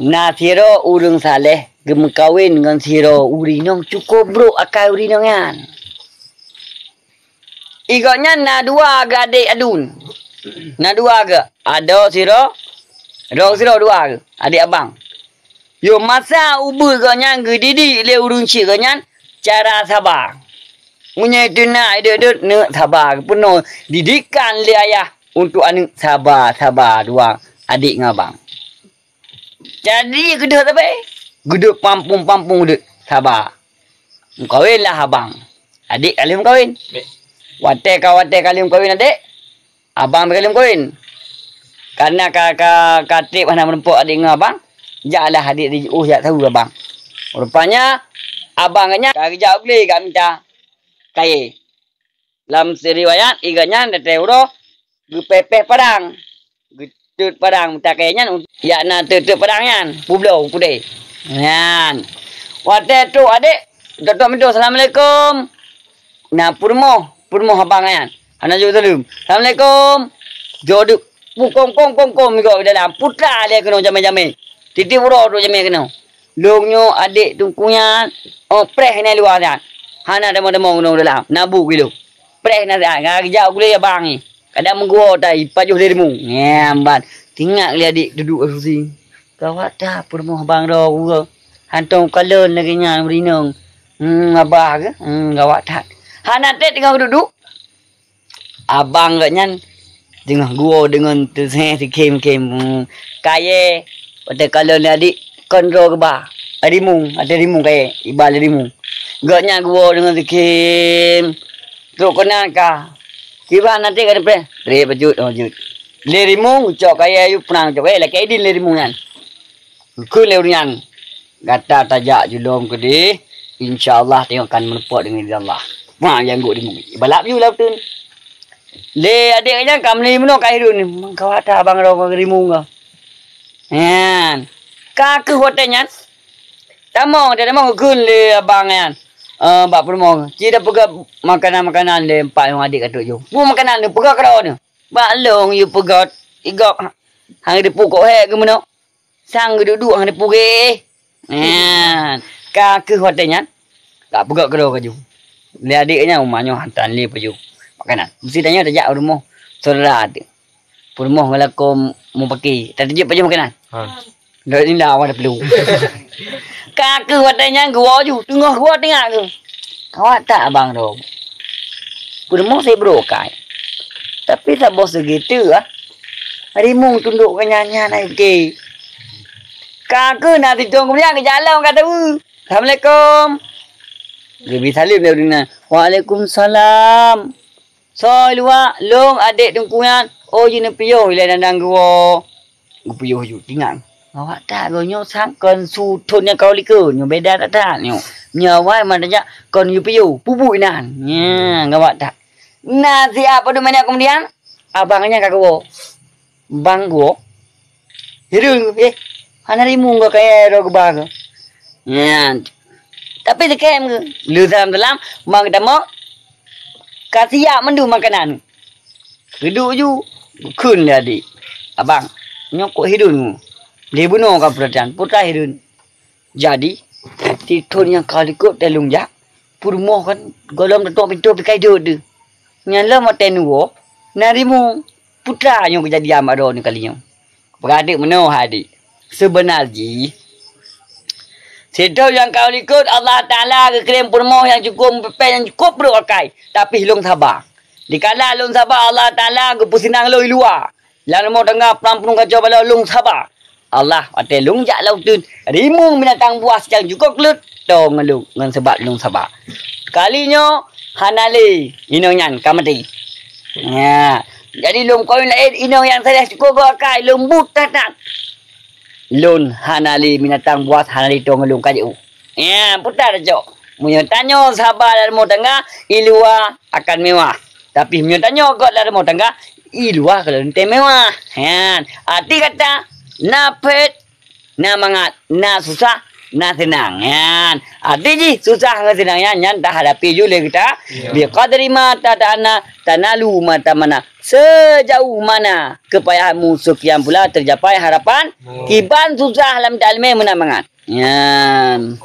Na siro urung saleh gem kawin dengan siro urinong cukup bro akai urinong yan. Igaknya na dua aga adik adun. Na dua aga. Ada siro. Ada siro dua aga. Adik abang. Yo masa ubu igaknya gedidi le urung cik igaknya cara sabar. Punya itu nak nak sabar. Penuh didikan le ayah untuk anak sabar dua adik ngabang. Jadi gedek tapi gedek pampung gedek sabar. Kawin lah abang. Adik kali kawin. Wate kali kawin adik. Abang kali kawin. Karena kakak katip mana merempuk adik ngabang. Jaklah adik di jak tahu abang. Rupanya abangnya kerja beli kat minta kaya. Dalam riwayat iganya datero gepepeh padang. Tut padang minta kayanya ya na tut padangnya publo pude. Yan. Wate tu adik datuk minta assalamualaikum. Nah purmo abangnya. Ana jo salam. Assalamualaikum. Joduk kong migo dalam putra dia kena jame-jame. Titi bro tu jame kena. Longnyo adik tungkunya preh ni luar dah. Hana demo dalam nabu kilo. Preh na dah kerja boleh abang ni. Kadang menggua tai pajuh dirimu. Ngamban. Tinggal li adik duduk kursi. Kawat dah purmo abang ro gua. Hantong kalon lagi nya berinong. Abah ke? Kawat tak. Hana tet tengah duduk. Abang gaknya tengah gua dengan terseh kem kaya pada kalon adik kontrol ke bah. Ada rimung kaya ibal rimung. Gaknya gua dengan kem. Teruk kena kah? Kira nanti kan pre bajut. Le rimung cok kaya yu penang cok kaya laki idin le rimung kan. Ku le urian. Gata tajak julom ke di. InsyaAllah tengokkan menepuk dengan Allah. Wah yang gua rimung. Balap yu lah betul. Le adiknya kamli meno kairun ni. Kawat abang ro rimung ke. Yan. Kaku hotelnya. Tamong dia mau gun le abang yan. Bak permo. Cida pegak makanan-makanan le empat yang adik katuk jo. Bu makanan le pegak kau ni. Bak long you pegat igak hang de pukok he ke meno. Sang duduk hang de puge. Kaku hotelnya. Tak pegak kau kaju. Le adiknya umahnya hantan le peju. Makanan. Mesti tanya tajak rumah. Saudara tu. Rumah kalau kau mau pakai. Tak tajak peju makanan. Dah ni dah awak dah perlu. Kakak katanya gua ju. Tengah gua tengah tu. Kawat tak abang tu. Rumah saya berokai. Tapi tak bos segitu ah. Harimau tunduk kenyanya naik ke. Kakak nanti tunggu kemudian ke jalan kata Assalamualaikum. Lebih salim dia dengan Waalaikumsalam. So luar long adik tungkuan. Oh jina piyo ila dandang gua. Gua piyo ju tinggal. Awak tak gonyo sangkon su thonnya kau liku nyo beda tak nyo. Nyawai mana ja kon yu piyo pupu inan. Nya ngawak tak. Nah siapa tu mana kemudian abangnya kak gua. Bang gua. Hirung hana rimu gua kaya ro bang. Nya tapi sekem ke. Lu dalam mang damo kasiak mendu makanan. Duduk ju kun jadi. Abang nyokok hidung. Dia bunuh kau perhatian. Putra hidun. Jadi. Titun yang kali kot telung jak. Purmoh kan. Golong tetok pintu pikai duduk. Nyala maten wo. Narimu. Putra yang kejadian ada ni kalinya. Beradik menuh adik. Sebenarnya. Sedau yang kau ikut Allah Ta'ala kekirim purmoh yang cukup. Pepe yang cukup berakai. Tapi hilung sabar. Dikala hilung sabar Allah Ta'ala. Kepusinang lu luar. Lalu mau tengah pelampung kacau bala lung sabar. Allah ate lung jak lautun rimung binatang buas yang cukup kelut tong ngelung ngan sebab lung sabar kalinya hanali inong yan kamati ya jadi lung koin lain inong yang saya cukup bakai lembut tatat lun hanali binatang buas hanali tong ngelung kaju ya putar jo munyo tanyo sabar dan mau tengah ilua akan mewah tapi munyo tanyo kok dan mau tengah ilua kalau ente mewah ya arti kata na pet, na mangat, na susah, Nah senang yan. Arti ji susah nggak senang yan tak hadapi juga kita. Bi qadri ma tanalu mata mana sejauh mana kepayahanmu sekian pula tercapai harapan. Kiban susah dalam dalme menamangan. Yan.